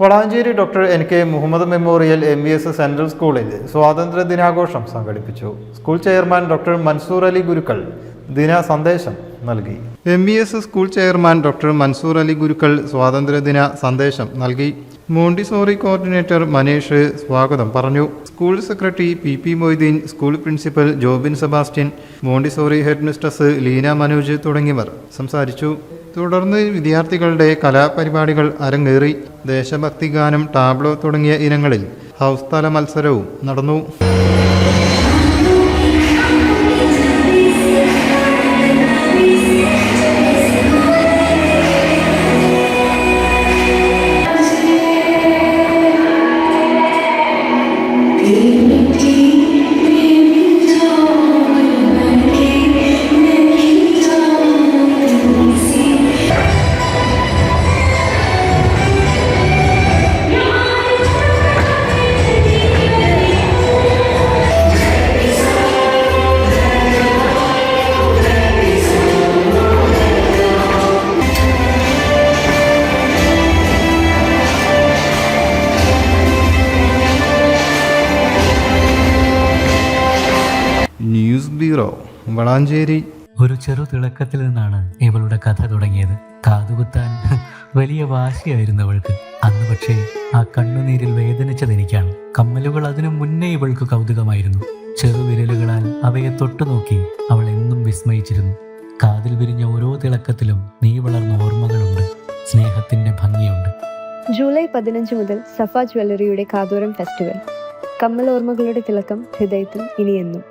Valanchery doctor N K Muhammad memorial MVS central സ്കൂളിൽ സ്വാതന്ത്ര്യ ദിനാഘോഷം സംഘടിപ്പിച്ചു. School chairman doctor Mansoor Ali Gurukkal ദിന സന്ദേശം നൽകി. MVS school chairman doctor Mansoor Ali Gurukkal സ്വാതന്ത്ര്യദിന സന്ദേശം നൽകി. മോണ്ടിസോറി കോർഡിനേറ്റർ മനേഷ് സ്വാഗതം പറഞ്ഞു. School secretary PP Moideen, school principal Jobin Sebastian, Montessori headmistress Leena Manoj തുടങ്ങിയവർ സംസാരിച്ചു. തുടർന്ന് വിദ്യാർത്ഥികളുടെ കലാപരിപാടികൾ അരങ്ങേറി. ദേശഭക്തി ഗാനം, ടാബ്ലോ തുടങ്ങിയ ഇനങ്ങളിൽ ഹൗസ് തല മത്സരവും നടന്നു. News bureau, Valanchery. ഒരു ചെറു തിളക്കത്തിൽ നിന്നാണ് ഇവളുടെ കഥ തുടങ്ങിയത്. കാതുകുത്താൻ വലിയ വാശിയായിരുന്നു അവൾക്ക് അന്ന്. പക്ഷേ ആ കണ്ണുനീരിൽ വേദനിച്ചത് എനിക്കാണ്. കമ്മലുകൾ അതിനു മുന്നേ ഇവൾക്ക് കൗതുകമായിരുന്നു. ചെറുവിരലുകളാൽ അവയെ തൊട്ടുനോക്കി അവൾ എന്നും വിസ്മയിച്ചിരുന്നു. കാതിൽ വിരിഞ്ഞ ഓരോ തിളക്കത്തിലും നീ വളർന്ന ഓർമ്മകളുണ്ട്, സ്നേഹത്തിന്റെ ഭംഗിയുണ്ട്. ജൂലൈ 15 മുതൽ സഫ ജ്വല്ലറിയുടെ കാതോരം ഫെസ്റ്റിവൽ. കമ്മൽ ഓർമ്മകളുടെ തിളക്കം ഹൃദയത്തിൽ ഇനിയെന്നും.